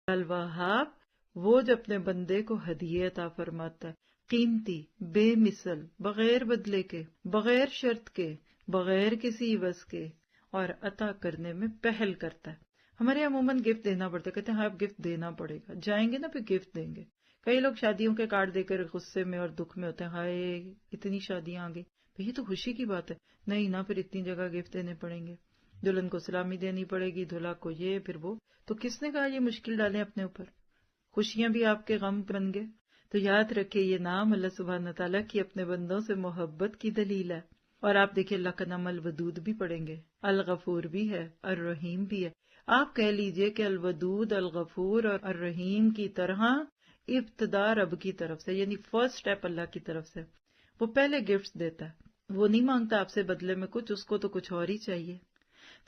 الوہاب، وہ جو اپنے بندے کو ہدیے عطا فرماتا ہے، قیمتی، بے مثل، بغیر بدلے کے، بغیر شرط کے، بغیر کسی عوض کے، اور عطا کرنے میں پہل کرتا ہے۔ ہمارے یہاں عموماً گفٹ دینا پڑتا ہے، کہتے ہیں ہاں اب گفٹ دینا پڑے گا، جائیں گے نا پھر گفٹ دیں گے۔ کئی لوگ شادیوں کے کارڈ دے کر غصے میں اور دکھ میں ہوتے ہیں، ہائے اتنی شادیاں آ گئی، یہ تو خوشی کی بات ہے، نہیں نہ پھر اتنی جگہ گفٹ دینے پڑیں گے، دلہن کو سلامی دینی پڑے گی، دولہا کو یہ پھر وہ، تو کس نے کہا یہ مشکل ڈالیں اپنے اوپر؟ خوشیاں بھی آپ کے غم بن گئے۔ تو یاد رکھے یہ نام اللہ سبحانہ تعالیٰ کی اپنے بندوں سے محبت کی دلیل ہے۔ اور آپ دیکھیں اللہ کا نام الودود بھی پڑھیں گے، الغفور بھی ہے، الرحیم بھی ہے۔ آپ کہہ لیجئے کہ الودود، الغفور اور الرحیم کی طرح ابتدا رب کی طرف سے، یعنی فرسٹ سٹیپ اللہ کی طرف سے، وہ پہلے گفٹس دیتا ہے، وہ نہیں مانگتا آپ سے بدلے میں کچھ، اس کو تو کچھ اور ہی چاہیے۔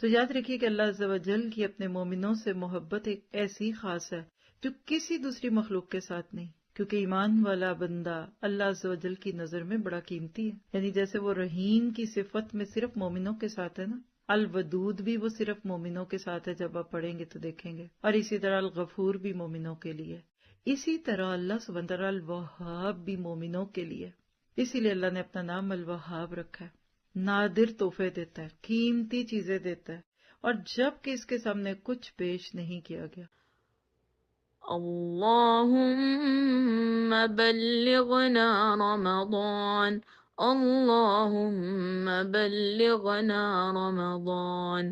تو یاد رکھیے کہ اللہ عز و جل کی اپنے مومنوں سے محبت ایک ایسی خاص ہے جو کسی دوسری مخلوق کے ساتھ نہیں، کیونکہ ایمان والا بندہ اللہ عز و جل کی نظر میں بڑا قیمتی ہے۔ یعنی جیسے وہ رحیم کی صفت میں صرف مومنوں کے ساتھ ہے نا، الودود بھی وہ صرف مومنوں کے ساتھ ہے، جب آپ پڑھیں گے تو دیکھیں گے، اور اسی طرح الغفور بھی مومنوں کے لیے، اسی طرح اللہ سبحانہ وتعالیٰ الوہاب بھی مومنوں کے لیے، اسی لیے اللہ نے اپنا نام الوہاب رکھا ہے۔ نادر تحفے دیتا ہے، قیمتی چیزیں دیتا ہے، اور جب کہ اس کے سامنے کچھ پیش نہیں کیا گیا۔ اللهم بلغنا رمضان، اللهم بلغنا رمضان۔